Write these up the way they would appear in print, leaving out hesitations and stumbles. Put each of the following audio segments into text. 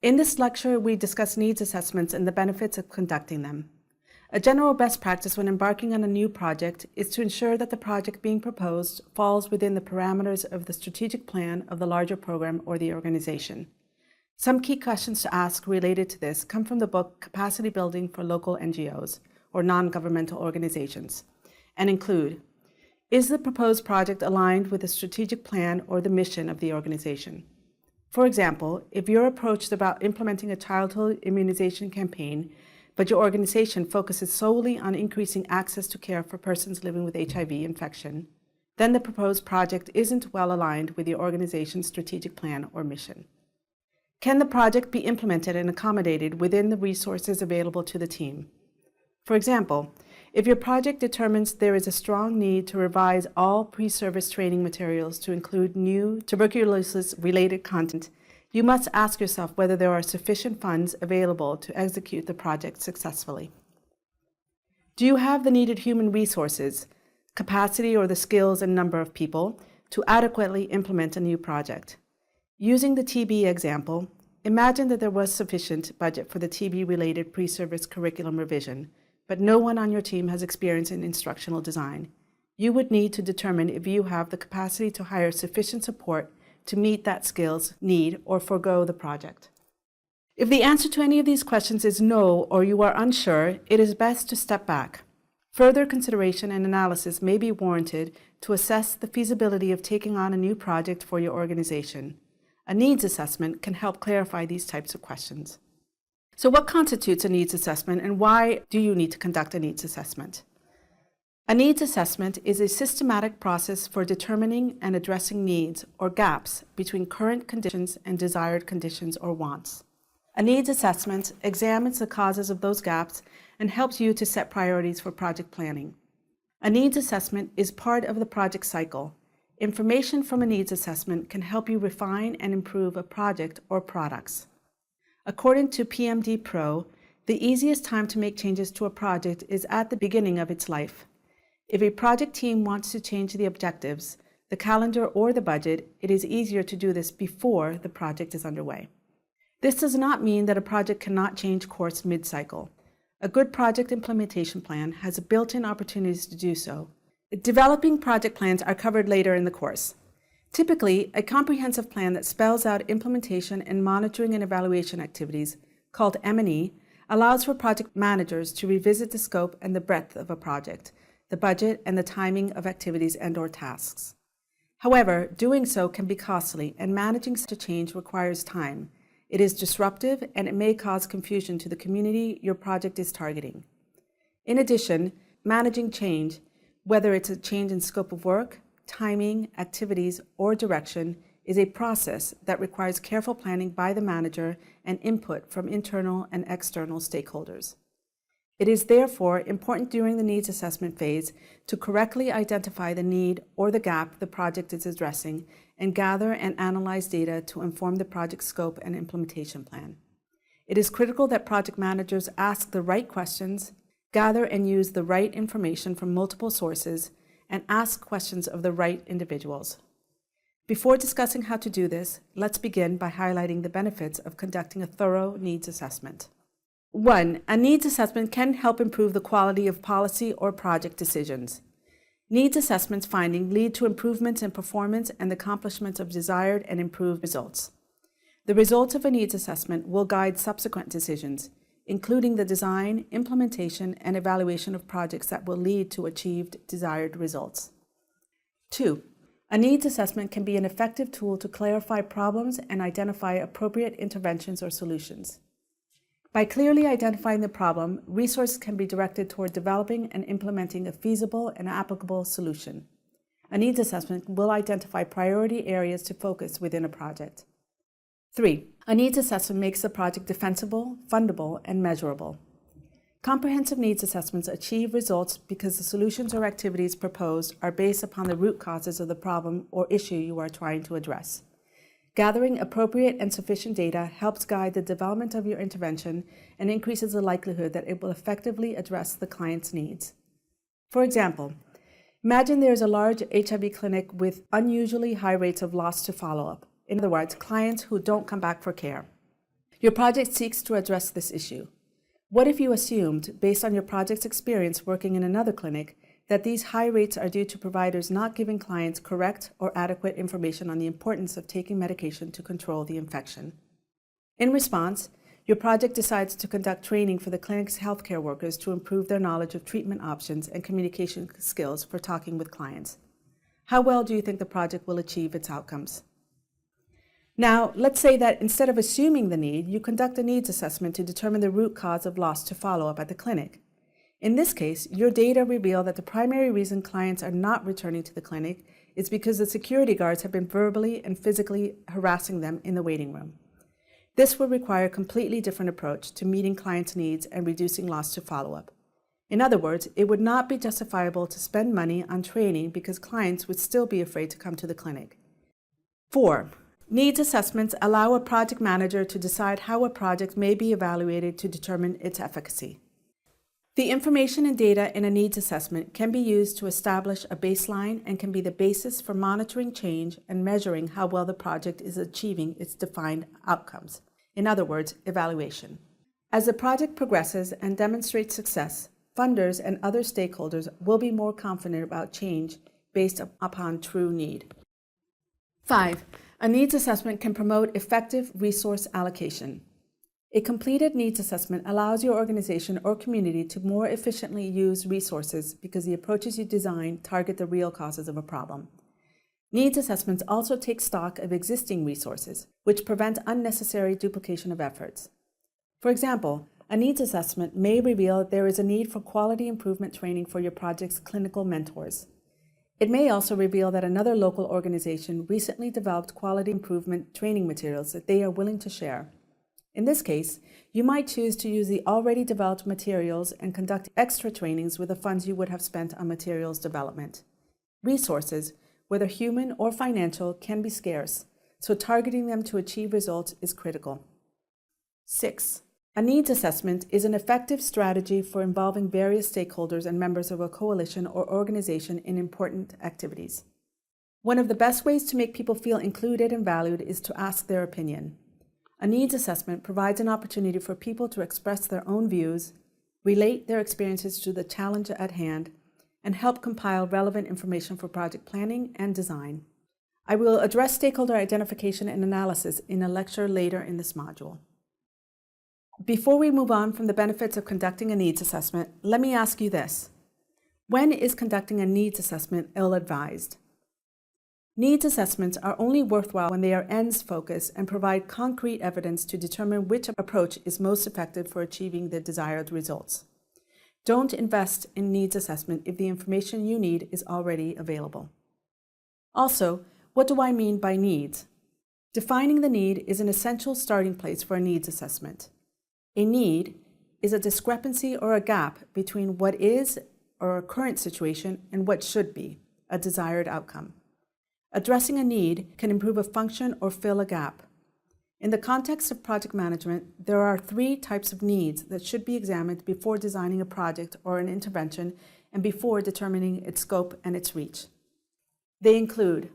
In this lecture, we discuss needs assessments and the benefits of conducting them. A general best practice when embarking on a new project is to ensure that the project being proposed falls within the parameters of the strategic plan of the larger program or the organization. Some key questions to ask related to this come from the book Capacity Building for Local NGOs, or Non-Governmental Organizations, and include: is the proposed project aligned with the strategic plan or the mission of the organization? For example, if you're approached about implementing a childhood immunization campaign, but your organization focuses solely on increasing access to care for persons living with HIV infection, then the proposed project isn't well aligned with your organization's strategic plan or mission. Can the project be implemented and accommodated within the resources available to the team? For example, if your project determines there is a strong need to revise all pre-service training materials to include new tuberculosis-related content, you must ask yourself whether there are sufficient funds available to execute the project successfully. Do you have the needed human resources, capacity, or the skills and number of people to adequately implement a new project? Using the TB example, imagine that there was sufficient budget for the TB-related pre-service curriculum revision, but no one on your team has experience in instructional design. You would need to determine if you have the capacity to hire sufficient support to meet that skills need or forego the project. If the answer to any of these questions is no, or you are unsure, it is best to step back. Further consideration and analysis may be warranted to assess the feasibility of taking on a new project for your organization. A needs assessment can help clarify these types of questions. So what constitutes a needs assessment, and why do you need to conduct a needs assessment? A needs assessment is a systematic process for determining and addressing needs or gaps between current conditions and desired conditions or wants. A needs assessment examines the causes of those gaps and helps you to set priorities for project planning. A needs assessment is part of the project cycle. Information from a needs assessment can help you refine and improve a project or products. According to PMD Pro, the easiest time to make changes to a project is at the beginning of its life. If a project team wants to change the objectives, the calendar, or the budget, it is easier to do this before the project is underway. This does not mean that a project cannot change course mid-cycle. A good project implementation plan has built-in opportunities to do so. Developing project plans are covered later in the course. Typically, a comprehensive plan that spells out implementation and monitoring and evaluation activities, called M&E, allows for project managers to revisit the scope and the breadth of a project, the budget, and the timing of activities and/or tasks. However, doing so can be costly, and managing such a change requires time. It is disruptive, and it may cause confusion to the community your project is targeting. In addition, managing change, whether it's a change in scope of work, timing, activities, or direction, is a process that requires careful planning by the manager and input from internal and external stakeholders. It is therefore important during the needs assessment phase to correctly identify the need or the gap the project is addressing and gather and analyze data to inform the project scope and implementation plan. It is critical that project managers ask the right questions, gather and use the right information from multiple sources, and ask questions of the right individuals. Before discussing how to do this, let's begin by highlighting the benefits of conducting a thorough needs assessment. 1. A needs assessment can help improve the quality of policy or project decisions. Needs assessment findings lead to improvements in performance and the accomplishment of desired and improved results. The results of a needs assessment will guide subsequent decisions, including the design, implementation, and evaluation of projects that will lead to achieved desired results. 2. A needs assessment can be an effective tool to clarify problems and identify appropriate interventions or solutions. By clearly identifying the problem, resources can be directed toward developing and implementing a feasible and applicable solution. A needs assessment will identify priority areas to focus within a project. 3. A needs assessment makes the project defensible, fundable, and measurable. Comprehensive needs assessments achieve results because the solutions or activities proposed are based upon the root causes of the problem or issue you are trying to address. Gathering appropriate and sufficient data helps guide the development of your intervention and increases the likelihood that it will effectively address the client's needs. For example, Imagine there is a large HIV clinic with unusually high rates of loss to follow-up. In other words, clients who don't come back for care. Your project seeks to address this issue. What if you assumed, based on your project's experience working in another clinic, that these high rates are due to providers not giving clients correct or adequate information on the importance of taking medication to control the infection? In response, your project decides to conduct training for the clinic's healthcare workers to improve their knowledge of treatment options and communication skills for talking with clients. How well do you think the project will achieve its outcomes? Now, let's say that instead of assuming the need, you conduct a needs assessment to determine the root cause of loss to follow-up at the clinic. In this case, your data reveal that the primary reason clients are not returning to the clinic is because the security guards have been verbally and physically harassing them in the waiting room. This will require a completely different approach to meeting clients' needs and reducing loss to follow-up. In other words, it would not be justifiable to spend money on training because clients would still be afraid to come to the clinic. 4. Needs assessments allow a project manager to decide how a project may be evaluated to determine its efficacy. The information and data in a needs assessment can be used to establish a baseline and can be the basis for monitoring change and measuring how well the project is achieving its defined outcomes. In other words, evaluation. As the project progresses and demonstrates success, funders and other stakeholders will be more confident about change based upon true need. 5. A needs assessment can promote effective resource allocation. A completed needs assessment allows your organization or community to more efficiently use resources because the approaches you design target the real causes of a problem. Needs assessments also take stock of existing resources, which prevent unnecessary duplication of efforts. For example, a needs assessment may reveal that there is a need for quality improvement training for your project's clinical mentors. It may also reveal that another local organization recently developed quality improvement training materials that they are willing to share. In this case, you might choose to use the already developed materials and conduct extra trainings with the funds you would have spent on materials development. Resources, whether human or financial, can be scarce, so targeting them to achieve results is critical. 6. A needs assessment is an effective strategy for involving various stakeholders and members of a coalition or organization in important activities. One of the best ways to make people feel included and valued is to ask their opinion. A needs assessment provides an opportunity for people to express their own views, relate their experiences to the challenge at hand, and help compile relevant information for project planning and design. I will address stakeholder identification and analysis in a lecture later in this module. Before we move on from the benefits of conducting a needs assessment, let me ask you this. When is conducting a needs assessment ill-advised? Needs assessments are only worthwhile when they are ends-focused and provide concrete evidence to determine which approach is most effective for achieving the desired results. Don't invest in needs assessment if the information you need is already available. Also, what do I mean by needs? Defining the need is an essential starting place for a needs assessment. A need is a discrepancy or a gap between what is or a current situation and what should be, a desired outcome. Addressing a need can improve a function or fill a gap. In the context of project management, there are 3 types of needs that should be examined before designing a project or an intervention and before determining its scope and its reach. They include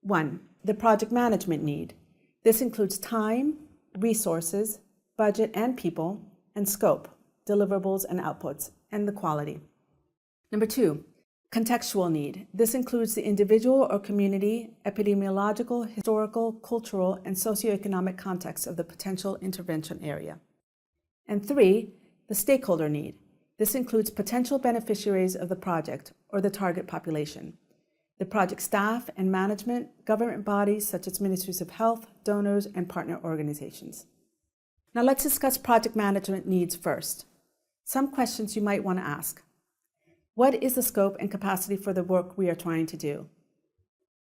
1. The project management need. This includes time, resources, budget and people, and scope, deliverables and outputs, and the quality. Number 2, contextual need. This includes the individual or community, epidemiological, historical, cultural, and socioeconomic context of the potential intervention area. And 3, the stakeholder need. This includes potential beneficiaries of the project or the target population, the project staff and management, government bodies such as ministries of health, donors, and partner organizations. Now let's discuss project management needs first. Some questions you might want to ask. What is the scope and capacity for the work we are trying to do?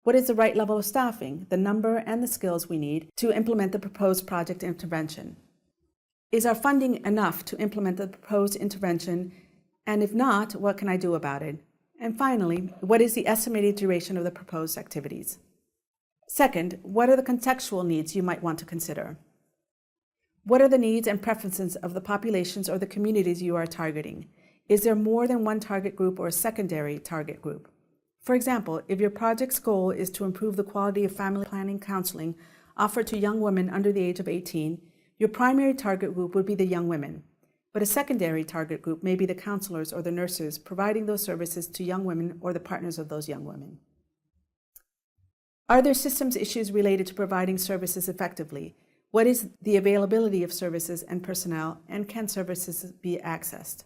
What is the right level of staffing, the number and the skills we need to implement the proposed project intervention? Is our funding enough to implement the proposed intervention? And if not, what can I do about it? And finally, what is the estimated duration of the proposed activities? Second, what are the contextual needs you might want to consider? What are the needs and preferences of the populations or the communities you are targeting? Is there more than one target group or a secondary target group? For example, if your project's goal is to improve the quality of family planning counseling offered to young women under the age of 18, your primary target group would be the young women, but a secondary target group may be the counselors or the nurses providing those services to young women or the partners of those young women. Are there systems issues related to providing services effectively? What is the availability of services and personnel, and can services be accessed?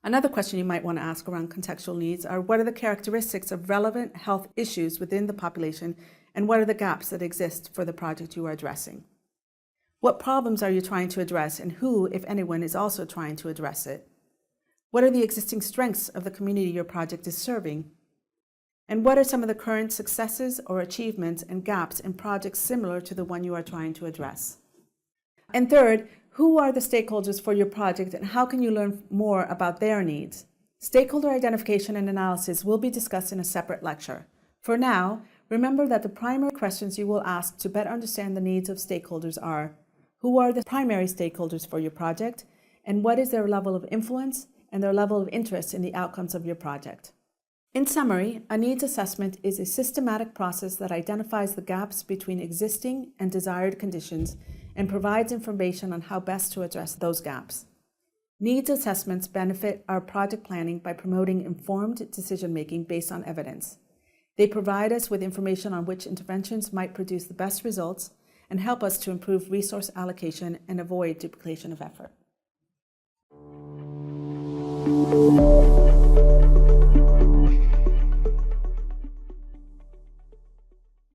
Another question you might want to ask around contextual needs are, what are the characteristics of relevant health issues within the population, and what are the gaps that exist for the project you are addressing? What problems are you trying to address, and who, if anyone, is also trying to address it? What are the existing strengths of the community your project is serving? And what are some of the current successes or achievements and gaps in projects similar to the one you are trying to address? And third, who are the stakeholders for your project, and how can you learn more about their needs? Stakeholder identification and analysis will be discussed in a separate lecture. For now, remember that the primary questions you will ask to better understand the needs of stakeholders are: who are the primary stakeholders for your project, and what is their level of influence and their level of interest in the outcomes of your project? In summary, a needs assessment is a systematic process that identifies the gaps between existing and desired conditions and provides information on how best to address those gaps. Needs assessments benefit our project planning by promoting informed decision-making based on evidence. They provide us with information on which interventions might produce the best results and help us to improve resource allocation and avoid duplication of effort.